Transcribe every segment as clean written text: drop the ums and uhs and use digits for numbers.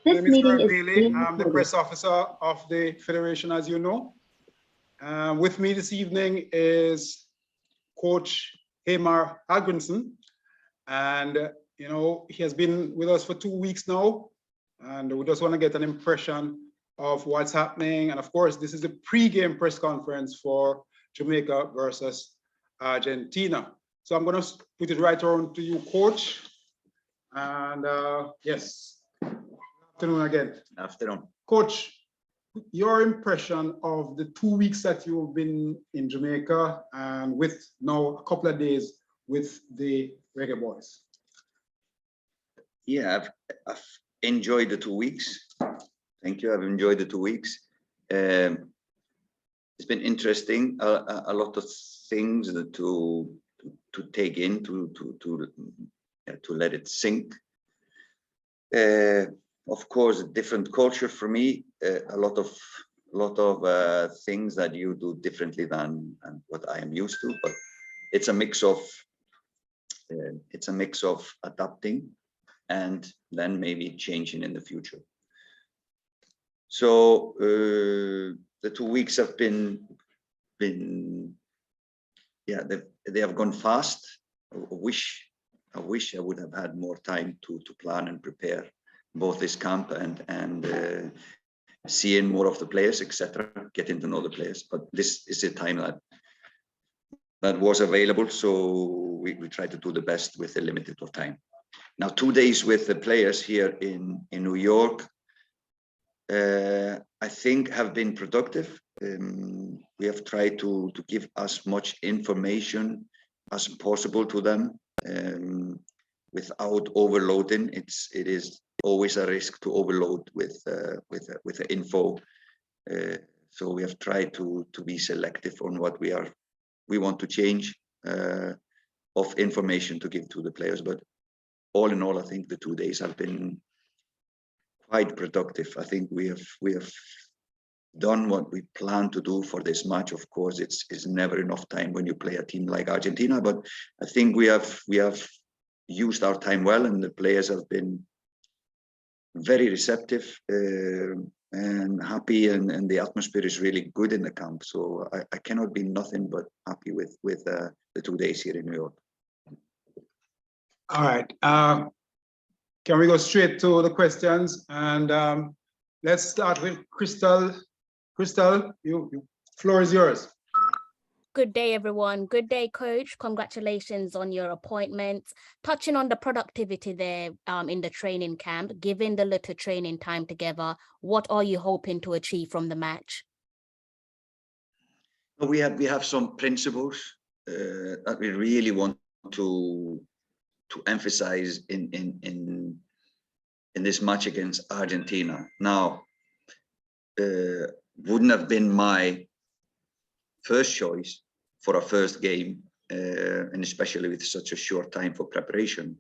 My This name is meeting Eric is Bailey. being I'm the recorded. press officer of the Federation, as you know. With me this evening is Coach Hamar Hagrinson. And, he has been with us for 2 weeks now. And we just want to get an impression of what's happening. And of course, this is the pre-game press conference for Jamaica versus Argentina. So I'm going to put it right around to you, Coach. And yes, good afternoon again. Afternoon. Coach, your impression of the 2 weeks that you've been in Jamaica and with now a couple of days with the Reggae Boyz. Yeah, I've enjoyed the 2 weeks. Thank you. I've enjoyed the 2 weeks. It's been interesting. A lot of things to take in, to let it sink. Of course, a different culture for me. A lot of things that you do differently than what I am used to. But it's a mix of adapting and then maybe changing in the future. So the 2 weeks have been yeah, they have gone fast. I wish I would have had more time to plan and prepare both this camp and seeing more of the players, etc., getting to know the players. But this is a time that was available, so we tried to do the best with the limited of time. Now, 2 days with the players here in New York, I think have been productive. We have tried to give as much information as possible to them without overloading. It is always a risk to overload with the info. So we have tried to be selective on what we want to change of information to give to the players. But all in all, I think the 2 days have been quite productive. I think we have done what we plan to do for this match. Of course, it's never enough time when you play a team like Argentina, but I think we have used our time well, and the players have been very receptive and happy, and the atmosphere is really good in the camp. So I cannot be nothing but happy with the 2 days here in New York. All right. Can we go straight to the questions? And let's start with Crystal. Crystal, floor is yours. Good day, everyone. Good day, Coach. Congratulations on your appointment. Touching on the productivity there in the training camp, given the little training time together, what are you hoping to achieve from the match? We have some principles that we really want to emphasize in this match against Argentina. Now, wouldn't have been my first choice for a first game, and especially with such a short time for preparation.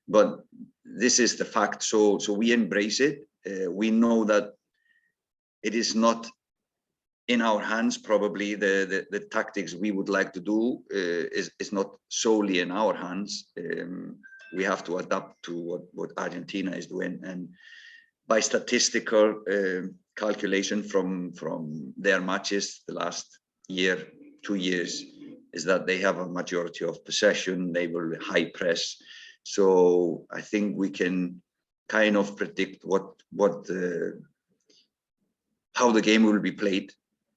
But this is the fact, so we embrace it. We know that it is not in our hands. Probably the tactics we would like to do is not solely in our hands. We have to adapt to what Argentina is doing, and by statistical calculation from their matches the last year, 2 years, is that they have a majority of possession. They will high press. So I think we can kind of predict how the game will be played.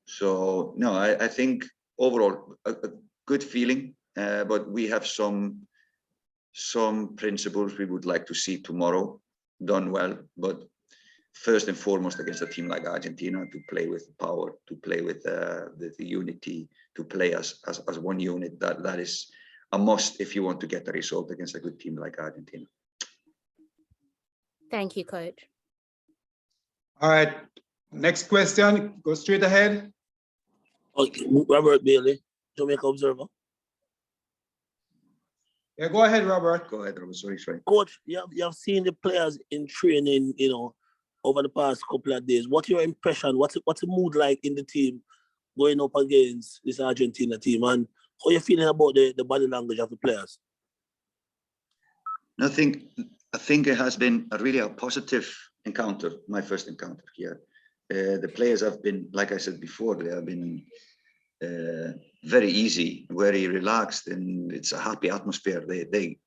So no, I think overall a good feeling, but we have some principles we would like to see tomorrow done well. But first and foremost, against a team like Argentina, to play with power, to play with the unity, to play as one unit. That is a must if you want to get a result against a good team like Argentina. Thank you, Coach. All right. Next question. Go straight ahead. Okay, Robert Bailey, Jamaica Observer. Yeah, go ahead, Robert. Go ahead, Robert. Sorry. Coach, you have seen the players in training, over the past couple of days. What's your impression? What's the mood like in the team going up against this Argentina team? And how are you feeling about the body language of the players? I think it has been really a positive encounter, my first encounter here. The players have been, like I said before, they have been very easy, very relaxed, and it's a happy atmosphere. They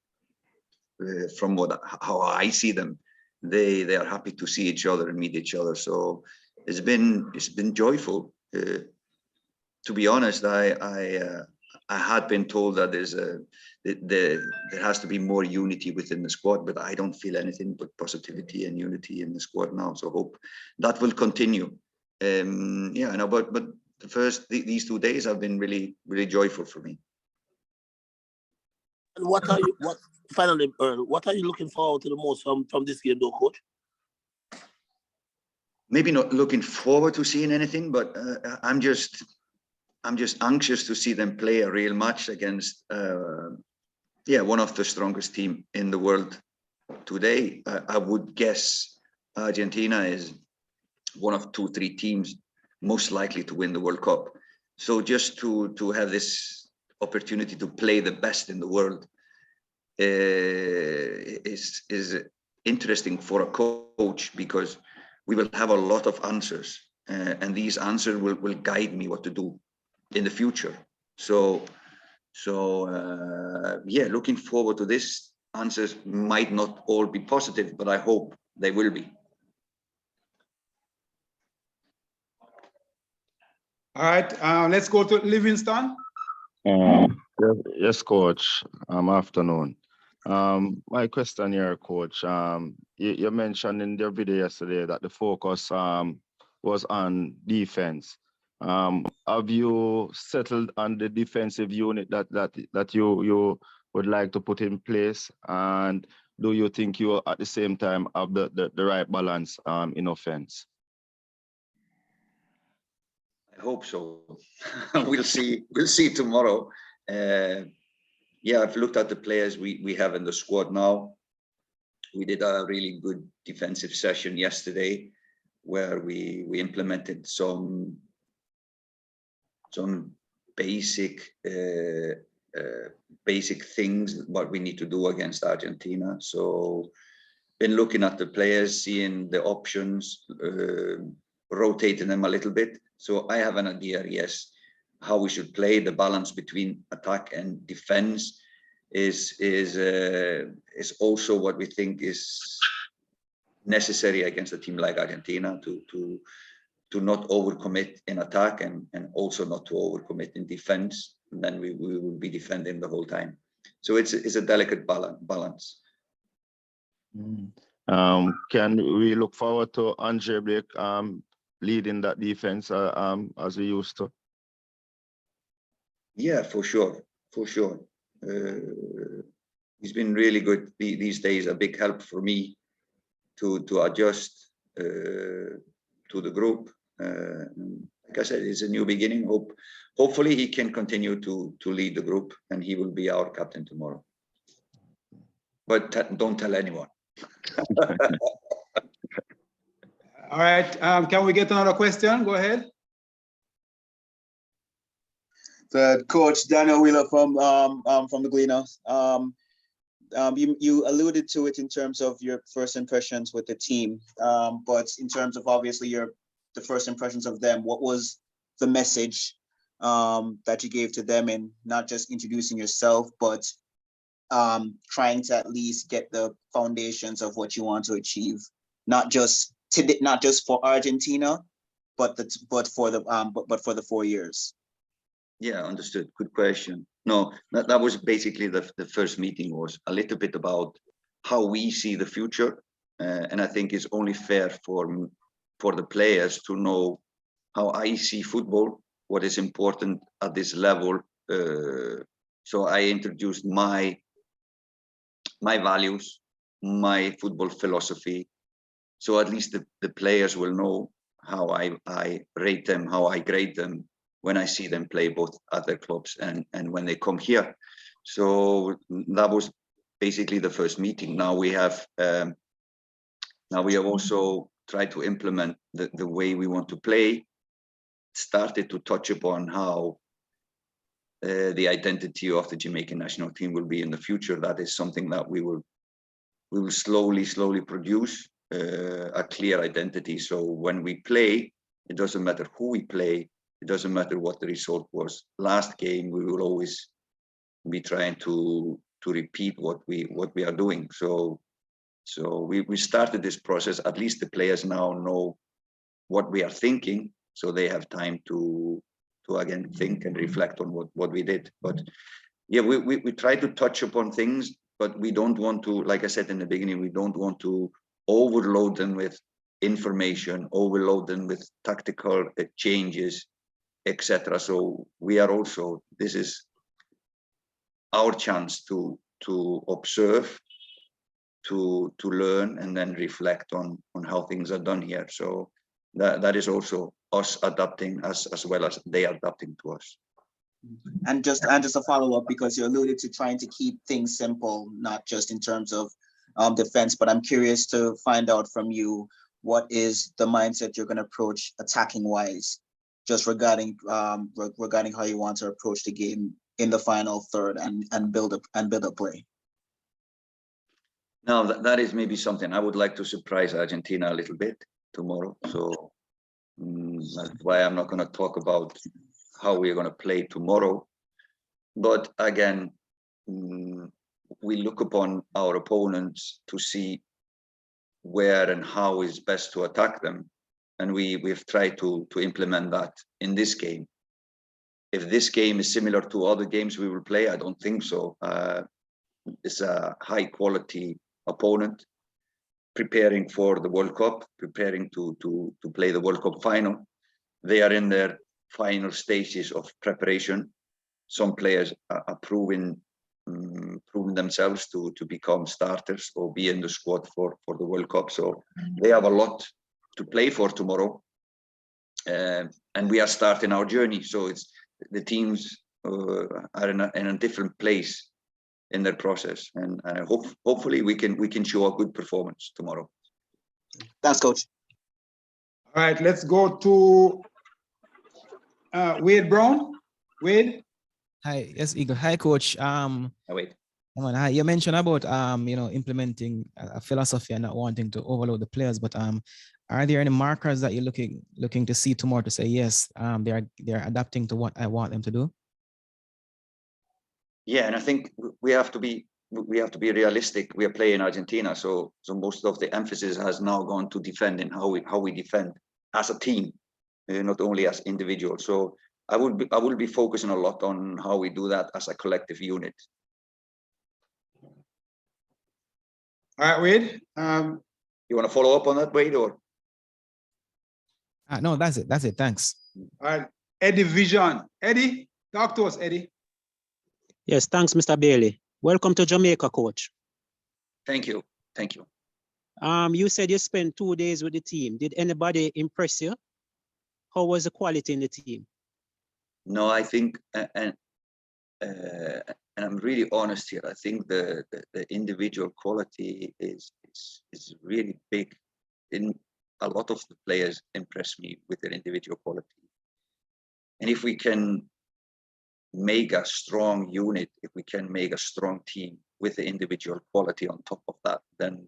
from how I see them, they are happy to see each other and meet each other. So it's been joyful. To be honest, I had been told that there has to be more unity within the squad, but I don't feel anything but positivity and unity in the squad now. So hope that will continue. Yeah, no, but these 2 days have been really joyful for me. And finally, Earl, what are you looking forward to the most from this game, though, coach? Maybe not looking forward to seeing anything, but I'm just anxious to see them play a real match against one of the strongest team in the world today. I would guess Argentina is one of 2-3 teams most likely to win the World Cup. So just to have this opportunity to play the best in the world is interesting for a coach, because we will have a lot of answers, and these answers will guide me what to do in the future. So yeah, looking forward to this. Answers might not all be positive, but I hope they will be. All right, let's go to Livingston. Yes, coach. Afternoon. My question here, coach. You mentioned in your video yesterday that the focus was on defense. Have you settled on the defensive unit that you would like to put in place? And do you think you at the same time have the right balance in offense? I hope so. We'll see tomorrow. Yeah, I've looked at the players we have in the squad now. We did a really good defensive session yesterday, where we implemented some basic things what we need to do against Argentina. So been looking at the players, seeing the options, rotating them a little bit. So I have an idea, yes, how we should play. The balance between attack and defense is also what we think is necessary against a team like Argentina, to not overcommit in attack and also not to overcommit in defense. And then we will be defending the whole time. So it's a delicate balance. Can we look forward to Andre Blake leading that defense as we used to? Yeah, for sure. He's been really good these days. A big help for me to adjust to the group. Like I said, it's a new beginning. Hopefully he can continue to lead the group, and he will be our captain tomorrow. But don't tell anyone. All right, can we get another question? Go ahead. Coach Daniel Wheeler from the Gleaners. You alluded to it in terms of your first impressions with the team, but in terms of obviously the first impressions of them, what was the message that you gave to them, and not just introducing yourself, but trying to at least get the foundations of what you want to achieve, not just for Argentina, but for the 4 years. Yeah, understood. Good question. No, that was basically the first meeting, was a little bit about how we see the future, and I think it's only fair for the players to know how I see football, what is important at this level. So I introduced my values, my football philosophy, so at least the players will know how I rate them, how I grade them when I see them play both at their clubs and when they come here. So that was basically the first meeting. Now we have also tried to implement the way we want to play, started to touch upon how the identity of the Jamaican national team will be in the future. That is something that we will slowly produce. a clear identity. So when we play, it doesn't matter who we play, it doesn't matter what the result was. Last game, we will always be trying to repeat what we are doing. So we started this process. At least the players now know what we are thinking, so they have time to again think and reflect on what we did. But yeah, we try to touch upon things, but we don't want to, like I said in the beginning, we don't want to overload them with information, overload them with tactical changes, etc. So we are also, this is our chance to observe, to learn, and then reflect on how things are done here. So that is also us adapting as well as they are adapting to us. And just a follow-up, because you alluded to trying to keep things simple, not just in terms of defense, but I'm curious to find out from you, what is the mindset you're going to approach attacking wise, just regarding how you want to approach the game in the final third and build a play. Now that is maybe something I would like to surprise Argentina a little bit tomorrow. So that's why I'm not going to talk about how we're going to play tomorrow. But again, we look upon our opponents to see where and how is best to attack them. And we've tried to implement that in this game. If this game is similar to other games we will play, I don't think so. It's a high quality opponent preparing for the World Cup, preparing to play the World Cup final. They are in their final stages of preparation. Some players are proving themselves to become starters or be in the squad for the World Cup. So they have a lot to play for tomorrow. And we are starting our journey. So it's the teams are in a different place in their process. And hopefully we can show a good performance tomorrow. Thanks, Coach. All right, let's go to Wade Brown. Wade. Hi, yes, Eagle. Hi, Coach. Wait. Hi. You mentioned about implementing a philosophy and not wanting to overload the players, but are there any markers that you're looking to see tomorrow to say yes, they're adapting to what I want them to do? Yeah, and I think we have to be realistic. We are playing Argentina, so most of the emphasis has now gone to defending, how we defend as a team, not only as individuals. So I will be focusing a lot on how we do that as a collective unit. All right, Wade. You want to follow up on that, Wade, or? No, that's it. Thanks. All right, Eddie Vision. Eddie, talk to us, Eddie. Yes, thanks, Mr. Bailey. Welcome to Jamaica, Coach. Thank you. Thank you. You said you spent 2 days with the team. Did anybody impress you? How was the quality in the team? No, I think, and I'm really honest here, I think the individual quality is really big. In a lot of the players impress me with their individual quality. And if we can make a strong unit, if we can make a strong team with the individual quality on top of that, then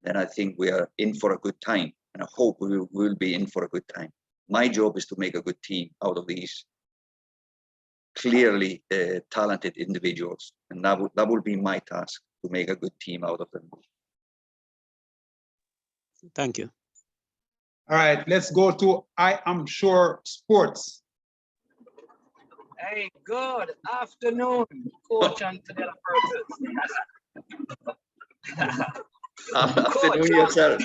I think we are in for a good time. And I hope we will be in for a good time. My job is to make a good team out of these clearly talented individuals. And that will be my task, to make a good team out of them. Thank you. All right, let's go to I Am Sure Sports. Hey, good afternoon, Coach and to the other persons. Afternoon yourself.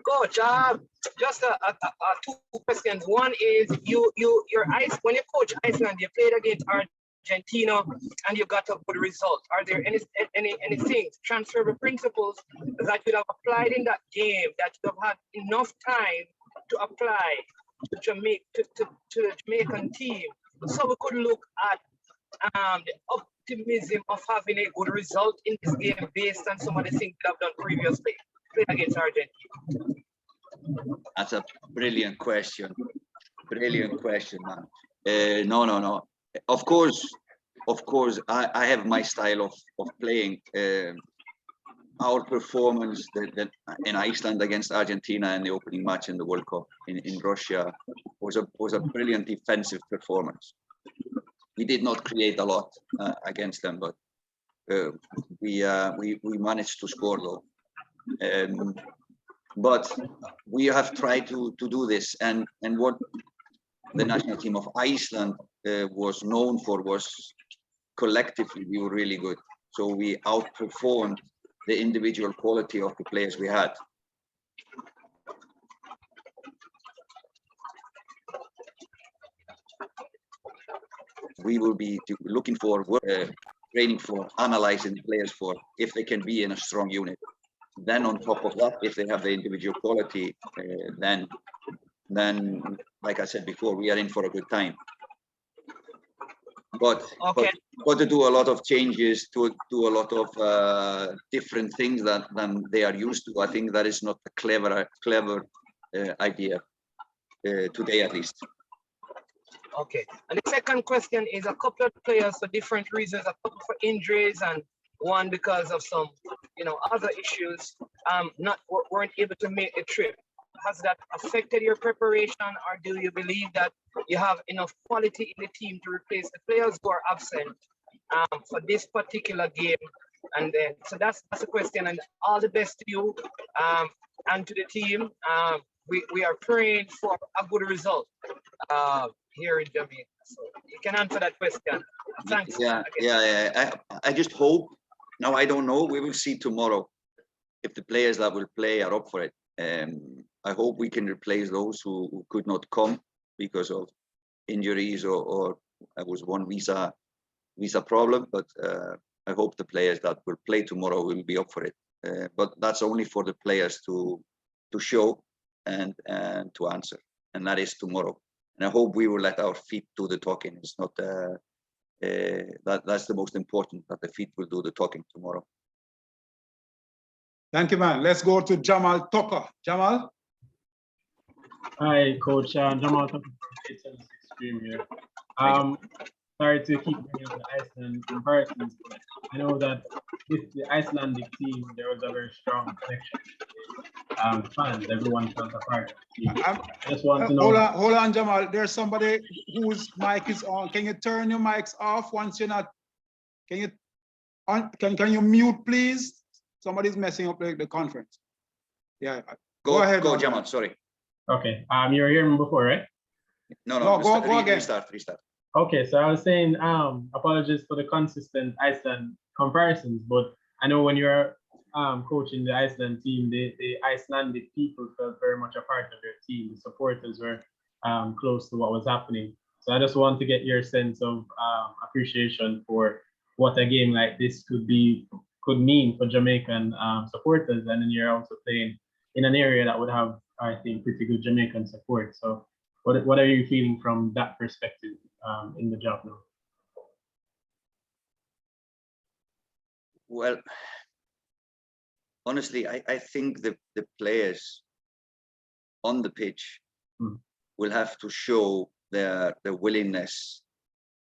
Coach, just two questions. One is when you coach Iceland, you played against Argentina and you got a good result. Are there any things, transferable principles that you have applied in that game that you have had enough time to apply to the Jamaican team, so we could look at the optimism of having a good result in this game based on some of the things that I've done previously, playing against Argentina? That's a brilliant question. Brilliant question, man. No. Of course, I have my style of playing. our performance in Iceland against Argentina in the opening match in the World Cup in Russia was a brilliant defensive performance. We did not create a lot against them, but we managed to score though. But we have tried to do this, and what the national team of Iceland was known for was collectively we were really good. So we outperformed the individual quality of the players we had. We will be looking for training for, analyzing the players for if they can be in a strong unit. Then on top of that, if they have the individual quality, then like I said before, we are in for a good time. But to do a lot of changes, to do a lot of different things than they are used to, I think that is not a clever idea today, at least. Okay, and the second question is a couple of players for different reasons, a couple for injuries and one because of some, other issues, weren't able to make the trip. Has that affected your preparation, or do you believe that you have enough quality in the team to replace the players who are absent for this particular game? And then, so that's the question, and all the best to you and to the team. We are praying for a good result here in Jamaica. So you can answer that question. Thanks. Yeah. I just hope. Now I don't know. We will see tomorrow if the players that will play are up for it. I hope we can replace those who could not come because of injuries or it was one visa problem. But I hope the players that will play tomorrow will be up for it. But that's only for the players to show and to answer, and that is tomorrow. And I hope we will let our feet do the talking. It's not that's the most important, that the feet will do the talking tomorrow. Thank you, man. Let's go to Jamal Tucker. Jamal. Hi, Coach. Jamal Tucker from HLC Stream here. Sorry to keep bringing up the Iceland comparisons, but I know that with the Icelandic team, there was a very strong connection. Fans, everyone felt a part of the team. I just want to know. Hold on, Jamal. There's somebody whose mic is on. Can you turn your mics off once you're not? Can you mute, please? Somebody's messing up the conference. Yeah. Go ahead. Go, Jamal. Sorry. Okay. You were hearing me before, right? No. Go again. Restart. Okay, so I was saying, apologies for the consistent Iceland comparisons, but I know when you're coaching the Iceland team, the Icelandic people felt very much a part of their team. The supporters were close to what was happening. So I just want to get your sense of appreciation for what a game like this could mean for Jamaican supporters, and then you're also playing in an area that would have, I think, pretty good Jamaican support. So what are you feeling from that perspective in the job now? Well, honestly, I think the players on the pitch will have to show their willingness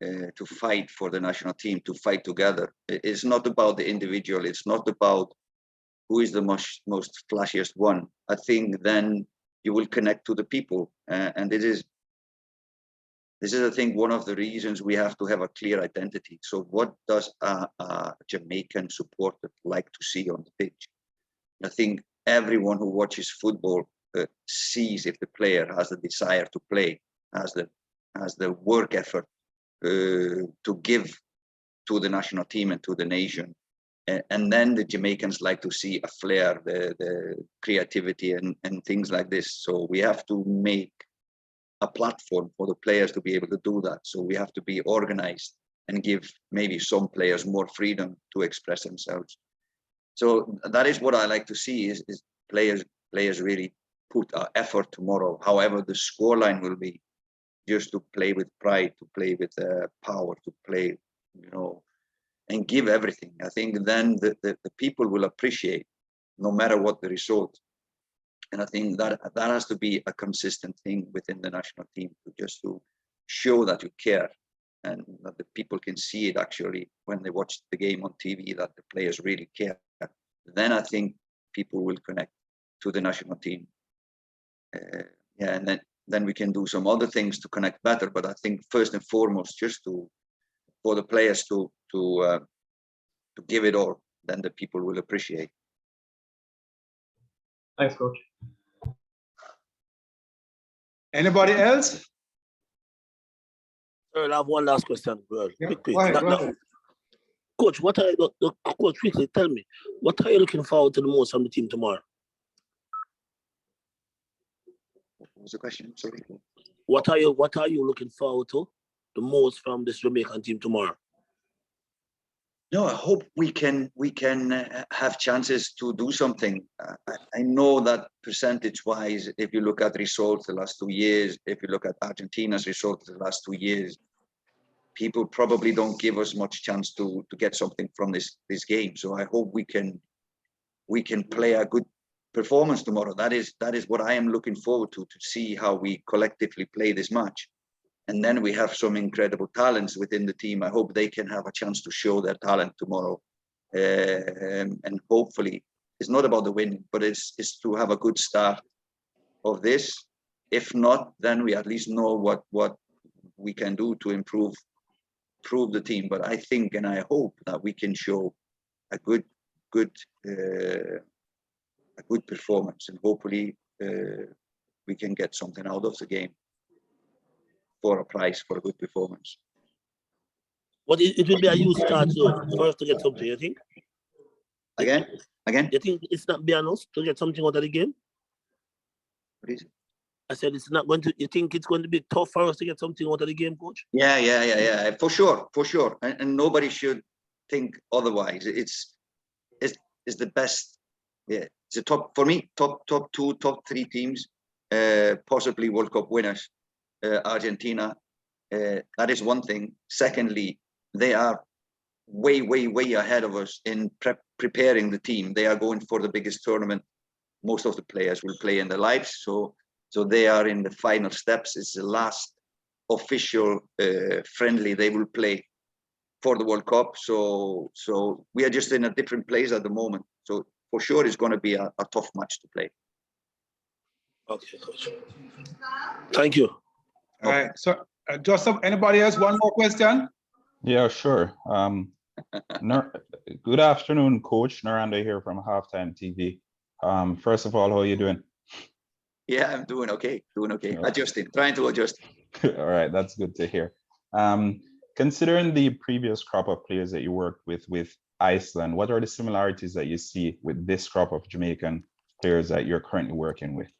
to fight for the national team, to fight together. It's not about the individual. It's not about who is the most flashiest one. I think then you will connect to the people, and this is, I think, one of the reasons we have to have a clear identity. So what does a Jamaican supporter like to see on the pitch? I think everyone who watches football sees if the player has the desire to play, has the work effort to give to the national team and to the nation. And then the Jamaicans like to see a flair, the creativity and things like this. So we have to make a platform for the players to be able to do that. So we have to be organized and give maybe some players more freedom to express themselves. So that is what I like to see is players really put effort tomorrow, however the scoreline will be, just to play with pride, to play with power, to play, and give everything. I think then the people will appreciate no matter what the result. And I think that has to be a consistent thing within the national team, to show that you care, and that the people can see it actually when they watch the game on TV, that the players really care, then I think people will connect to the national team. Yeah, and then we can do some other things to connect better. But I think first and foremost, just for the players to give it all, then the people will appreciate. Thanks, coach. Anybody else? Earl, I have one last question, bro. Yeah, Quick. go ahead. Coach, coach, quickly tell me, what are you looking forward to the most from the team tomorrow? What was the question? Sorry. What are you looking forward to the most from this Jamaican team tomorrow? No, I hope we can have chances to do something. I know that percentage-wise, if you look at results the last 2 years, if you look at Argentina's results the last 2 years, people probably don't give us much chance to get something from this game. So I hope we can play a good performance tomorrow. That is what I am looking forward to see how we collectively play this match. And then we have some incredible talents within the team. I hope they can have a chance to show their talent tomorrow. And hopefully, it's not about the win, but it's to have a good start of this. If not, then we at least know what we can do to improve the team. But I think and I hope that we can show a good performance, and hopefully we can get something out of the game for a prize for a good performance. But it will be a huge start for us to get something, you think? Again? You think it's not beyond us to get something out of the game? What is it? I said it's not going to. You think it's going to be tough for us to get something out of the game, coach? Yeah. For sure. And nobody should think otherwise. It's the best. Yeah, it's the top for me. Top 2, top 3 teams, possibly World Cup winners. Argentina. That is one thing. Secondly, they are way ahead of us in preparing the team. They are going for the biggest tournament most of the players will play in their lives. So they are in the final steps. It's the last official friendly they will play for the World Cup. So we are just in a different place at the moment. So for sure, it's going to be a tough match to play. Okay, coach. Thank you. All right. So, Joseph, anybody else? One more question? Yeah, sure. Good afternoon, Coach. Naranda here from Halftime TV. First of all, how are you doing? Yeah, I'm doing okay. Trying to adjust. All right, that's good to hear. Considering the previous crop of players that you worked with Iceland, what are the similarities that you see with this crop of Jamaican players that you're currently working with?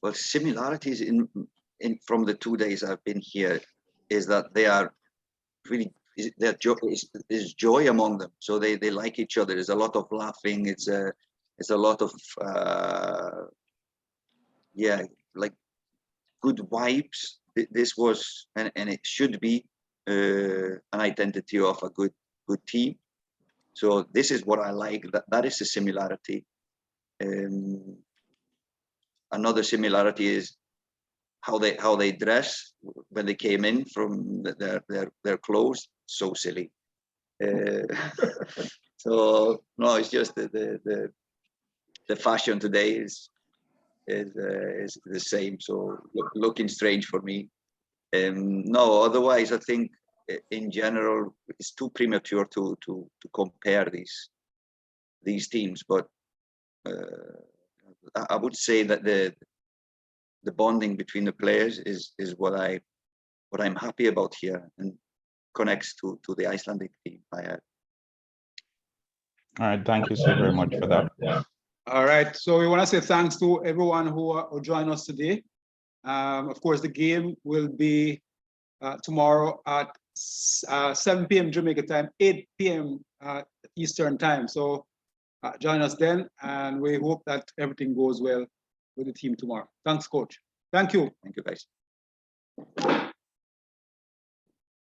Well, similarities in from the 2 days I've been here is that they are really there's joy among them. So they like each other. There's a lot of laughing. It's a lot of like good vibes. This was and it should be an identity of a good team. So this is what I like. That is a similarity. Another similarity is how they dress when they came in from their clothes. So silly. So no, it's just the fashion today is the same. So looking strange for me. No, otherwise I think in general it's too premature to compare these teams, but I would say that the bonding between the players is what I'm happy about here and connects to the Icelandic team I had. All right, thank you so very much for that. All right, so we want to say thanks to everyone who joined us today. Of course, the game will be tomorrow at 7 p.m. Jamaica time, 8 p.m. Eastern time. So join us then, and we hope that everything goes well with the team tomorrow. Thanks, Coach. Thank you. Thank you, guys.